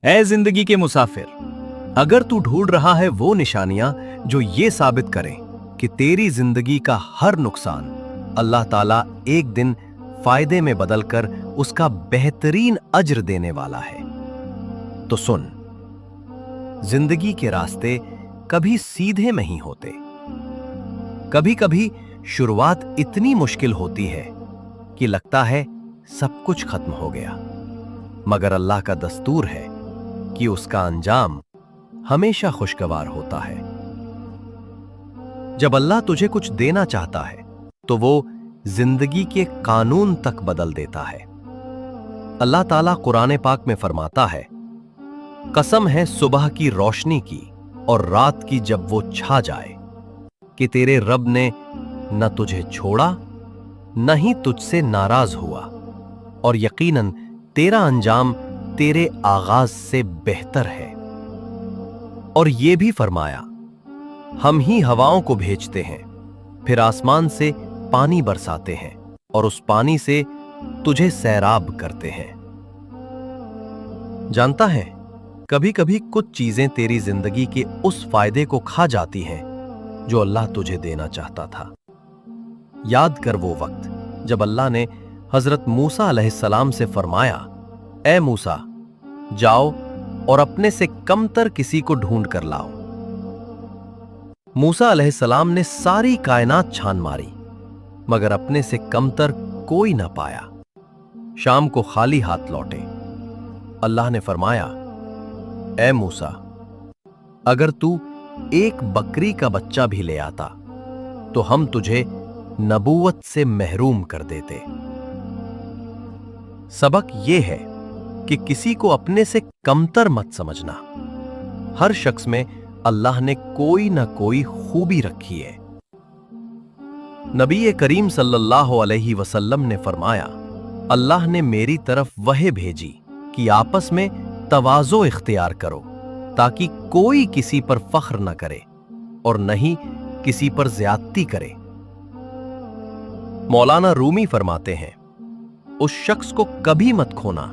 ऐ जिंदगी के मुसाफिर, अगर तू ढूंढ रहा है वो निशानियां जो ये साबित करें कि तेरी जिंदगी का हर नुकसान अल्लाह ताला एक दिन फायदे में बदलकर उसका बेहतरीन अज्र देने वाला है, तो सुन। जिंदगी के रास्ते कभी सीधे नहीं होते। कभी कभी शुरुआत इतनी मुश्किल होती है कि लगता है सब कुछ खत्म हो गया, मगर अल्लाह का दस्तूर है कि उसका अंजाम हमेशा खुशगवार होता है। जब अल्लाह तुझे कुछ देना चाहता है तो वो जिंदगी के कानून तक बदल देता है। अल्लाह ताला कुरान पाक में फरमाता है, कसम है सुबह की रोशनी की और रात की जब वो छा जाए, कि तेरे रब ने न तुझे छोड़ा न ही तुझसे नाराज हुआ, और यकीनन तेरा अंजाम तेरे आगाज से बेहतर है। और ये भी फरमाया, हम ही हवाओं को भेजते हैं, फिर आसमान से पानी बरसाते हैं और उस पानी से तुझे सैराब करते हैं। जानता है, कभी कभी कुछ चीजें तेरी जिंदगी के उस फायदे को खा जाती हैं जो अल्लाह तुझे देना चाहता था। याद कर वो वक्त जब अल्लाह ने हजरत मूसा अलैहिस्सलाम से फरमाया, ए मूसा, जाओ और अपने से कमतर किसी को ढूंढ कर लाओ। मूसा अलैहिस्सलाम ने सारी कायनात छान मारी, मगर अपने से कमतर कोई ना पाया। शाम को खाली हाथ लौटे। अल्लाह ने फरमाया, ए मूसा, अगर तू एक बकरी का बच्चा भी ले आता तो हम तुझे नबूवत से महरूम कर देते। सबक यह है कि किसी को अपने से कमतर मत समझना। हर शख्स में अल्लाह ने कोई ना कोई खूबी रखी है। नबी करीम सल्लल्लाहु अलैहि वसल्लम ने फरमाया, अल्लाह ने मेरी तरफ वह भेजी कि आपस में तवाज़ो इख्तियार करो, ताकि कोई किसी पर फख्र न करे और न ही किसी पर ज्यादती करे। मौलाना रूमी फरमाते हैं, उस शख्स को कभी मत खोना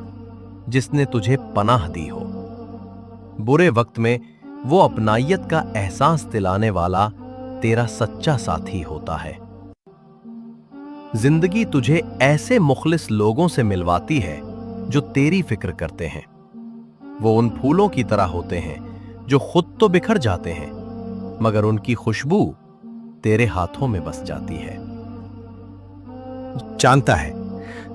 जिसने तुझे पनाह दी हो। बुरे वक्त में वो अपनाइयत का एहसास दिलाने वाला तेरा सच्चा साथी होता है। जिंदगी तुझे ऐसे मुखलिस लोगों से मिलवाती है जो तेरी फिक्र करते हैं। वो उन फूलों की तरह होते हैं जो खुद तो बिखर जाते हैं, मगर उनकी खुशबू तेरे हाथों में बस जाती है। जानता है,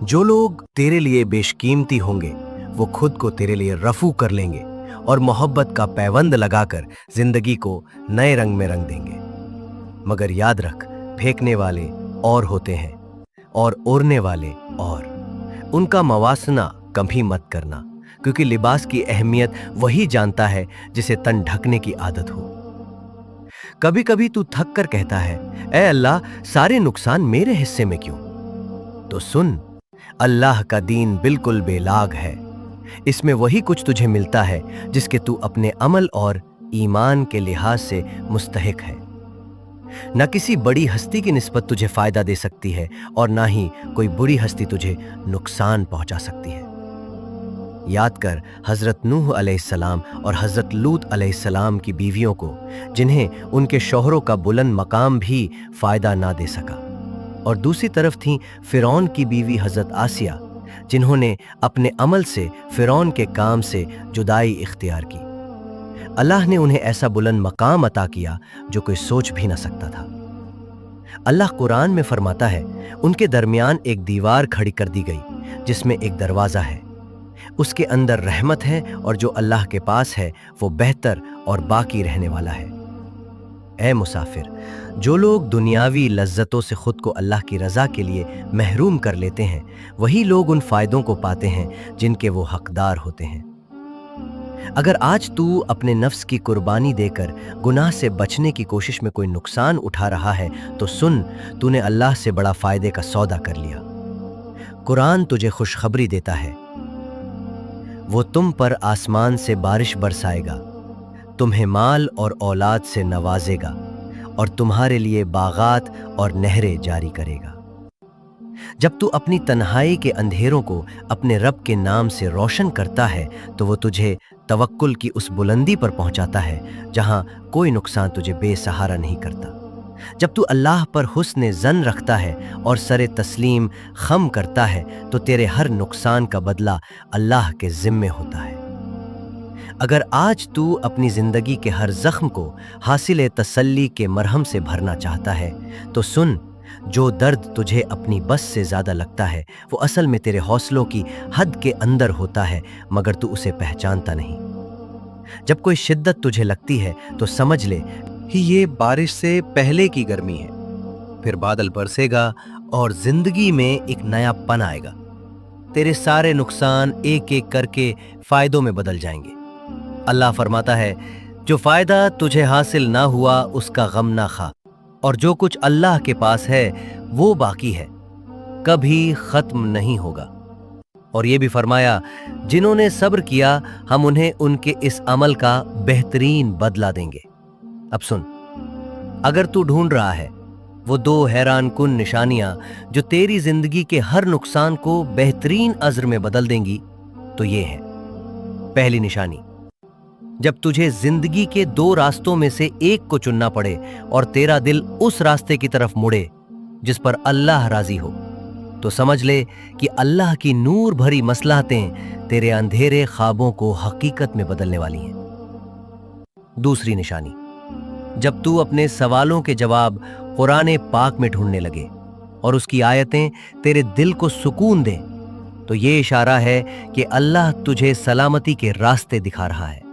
जो लोग तेरे लिए बेशकीमती होंगे वो खुद को तेरे लिए रफू कर लेंगे और मोहब्बत का पैबंद लगाकर जिंदगी को नए रंग में रंग देंगे। मगर याद रख, फेंकने वाले और होते हैं और ओढ़ने वाले और। उनका मवासना कभी मत करना, क्योंकि लिबास की अहमियत वही जानता है जिसे तन ढकने की आदत हो। कभी कभी तू थक कर कहता है, ऐ अल्लाह, सारे नुकसान मेरे हिस्से में क्यों? तो सुन, अल्लाह का दीन बिल्कुल बेलाग है। इसमें वही कुछ तुझे मिलता है जिसके तू अपने अमल और ईमान के लिहाज से मुस्तहिक है। न किसी बड़ी हस्ती की निस्बत तुझे फायदा दे सकती है और ना ही कोई बुरी हस्ती तुझे नुकसान पहुंचा सकती है। याद कर हजरत नूह अलैहिस्सलाम और हजरत लूत अलैहिस्सलाम की बीवियों को, जिन्हें उनके शौहरों का बुलंद मकाम भी फायदा ना दे सका। और दूसरी तरफ थी फिरौन की बीवी हजरत आसिया, जिन्होंने अपने अमल से फिरौन के काम से जुदाई इख्तियार की। अल्लाह ने उन्हें ऐसा बुलंद मकाम अता किया जो कोई सोच भी ना सकता था। अल्लाह कुरान में फरमाता है, उनके दरमियान एक दीवार खड़ी कर दी गई जिसमें एक दरवाज़ा है, उसके अंदर रहमत है और जो अल्लाह के पास है वो बेहतर और बाकी रहने वाला है। ऐ मुसाफिर, जो लोग दुनियावी लज्जतों से खुद को अल्लाह की रज़ा के लिए महरूम कर लेते हैं, वही लोग उन फ़ायदों को पाते हैं जिनके वो हकदार होते हैं। अगर आज तू अपने नफ्स की कुर्बानी देकर गुनाह से बचने की कोशिश में कोई नुकसान उठा रहा है, तो सुन, तूने अल्लाह से बड़ा फ़ायदे का सौदा कर लिया। कुरान तुझे खुशखबरी देता है, वो तुम पर आसमान से बारिश बरसाएगा, तुम्हें माल और औलाद से नवाजेगा और तुम्हारे लिए बागात और नहरें जारी करेगा। जब तू अपनी तन्हाई के अंधेरों को अपने रब के नाम से रोशन करता है तो वो तुझे तवक्कुल की उस बुलंदी पर पहुंचाता है जहां कोई नुकसान तुझे बेसहारा नहीं करता। जब तू अल्लाह पर हुस्न ज़न रखता है और सरे तस्लीम खम करता है तो तेरे हर नुकसान का बदला अल्लाह के ज़िम्मे होता है। अगर आज तू अपनी ज़िंदगी के हर ज़ख्म को हासिल तसल्ली के मरहम से भरना चाहता है तो सुन, जो दर्द तुझे अपनी बस से ज़्यादा लगता है वो असल में तेरे हौसलों की हद के अंदर होता है, मगर तू उसे पहचानता नहीं। जब कोई शिद्दत तुझे लगती है तो समझ ले कि ये बारिश से पहले की गर्मी है, फिर बादल बरसेगा और जिंदगी में एक नया पन आएगा। तेरे सारे नुकसान एक एक करके फायदों में बदल जाएंगे। अल्लाह फरमाता है, जो फायदा तुझे हासिल ना हुआ उसका गम ना खा, और जो कुछ अल्लाह के पास है वो बाकी है, कभी खत्म नहीं होगा। और ये भी फरमाया, जिन्होंने सब्र किया हम उन्हें उनके इस अमल का बेहतरीन बदला देंगे। अब सुन, अगर तू ढूंढ रहा है वो 2 हैरान कुन निशानियां जो तेरी जिंदगी के हर नुकसान को बेहतरीन अज़्र में बदल देंगी तो ये है। पहली निशानी, जब तुझे जिंदगी के 2 रास्तों में से एक को चुनना पड़े और तेरा दिल उस रास्ते की तरफ मुड़े जिस पर अल्लाह राजी हो, तो समझ ले कि अल्लाह की नूर भरी मसलहतें तेरे अंधेरे ख्वाबों को हकीकत में बदलने वाली हैं। दूसरी निशानी, जब तू अपने सवालों के जवाब कुरान पाक में ढूंढने लगे और उसकी आयतें तेरे दिल को सुकून दें, तो ये इशारा है कि अल्लाह तुझे सलामती के रास्ते दिखा रहा है।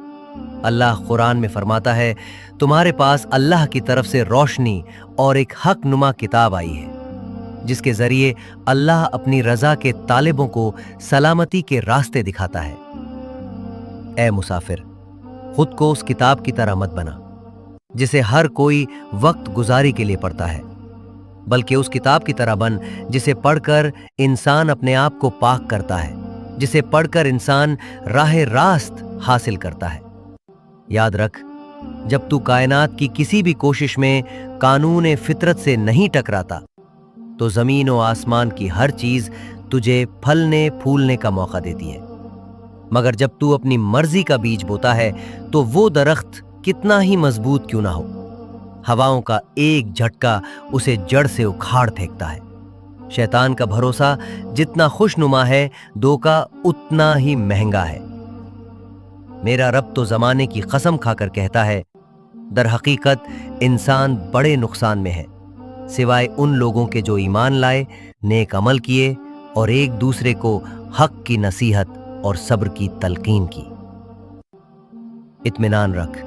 अल्लाह कुरान में फरमाता है, तुम्हारे पास अल्लाह की तरफ से रोशनी और एक हक नुमा किताब आई है जिसके जरिए अल्लाह अपनी रजा के तालिबों को सलामती के रास्ते दिखाता है। ए मुसाफिर, खुद को उस किताब की तरह मत बना जिसे हर कोई वक्त गुजारी के लिए पढ़ता है, बल्कि उस किताब की तरह बन जिसे पढ़कर इंसान अपने आप को पाक करता है, जिसे पढ़कर इंसान राह रास्त हासिल करता है। याद रख, जब तू कायनात की किसी भी कोशिश में कानून फितरत से नहीं टकराता तो जमीन और आसमान की हर चीज तुझे फलने फूलने का मौका देती है। मगर जब तू अपनी मर्जी का बीज बोता है तो वो दरख्त कितना ही मजबूत क्यों ना हो, हवाओं का एक झटका उसे जड़ से उखाड़ फेंकता है। शैतान का भरोसा जितना खुशनुमा है, धोखा उतना ही महंगा है। मेरा रब तो जमाने की कसम खाकर कहता है, दर हकीकत इंसान बड़े नुकसान में है, सिवाय उन लोगों के जो ईमान लाए, नेक अमल किए और एक दूसरे को हक की नसीहत और सब्र की तलकीन की। इत्मीनान रख,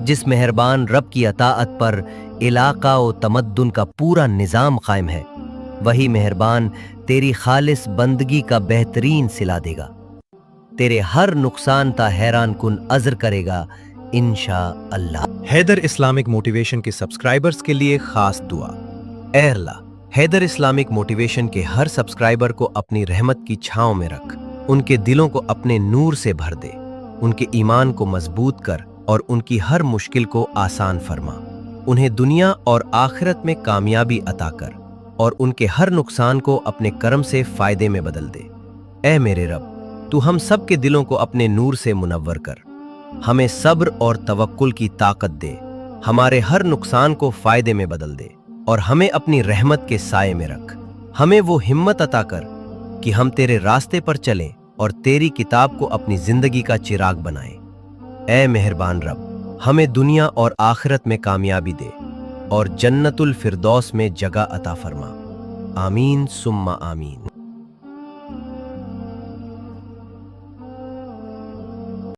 जिस मेहरबान रब की अताअत पर इलाका और तमद्दुन का पूरा निजाम कायम है, वही मेहरबान तेरी खालिस बंदगी का बेहतरीन सिला देगा, तेरे हर नुकसान ता हैरान कुन अज़्र करेगा इंशाअल्लाह। हैदर इस्लामिक मोटिवेशन के सब्सक्राइबर्स के लिए खास दुआ। ऐ अल्लाह, हैदर इस्लामिक मोटिवेशन के हर सब्सक्राइबर को अपनी रहमत की छांव में रख, उनके दिलों को अपने नूर से भर दे, उनके ईमान को मजबूत कर और उनकी हर मुश्किल को आसान फरमा, उन्हें दुनिया और आखिरत में कामयाबी अता कर और उनके हर नुकसान को अपने करम से फायदे में बदल दे। ऐ मेरे रब, तू हम सब के दिलों को अपने नूर से मुनव्वर कर, हमें सब्र और तवक्कुल की ताकत दे, हमारे हर नुकसान को फायदे में बदल दे और हमें अपनी रहमत के साये में रख। हमें वो हिम्मत अता कर कि हम तेरे रास्ते पर चलें और तेरी किताब को अपनी जिंदगी का चिराग बनाएं। ऐ मेहरबान रब, हमें दुनिया और आखिरत में कामयाबी दे और जन्नतुल फिरदौस में जगह अता फरमा। आमीन सुम्मा आमीन।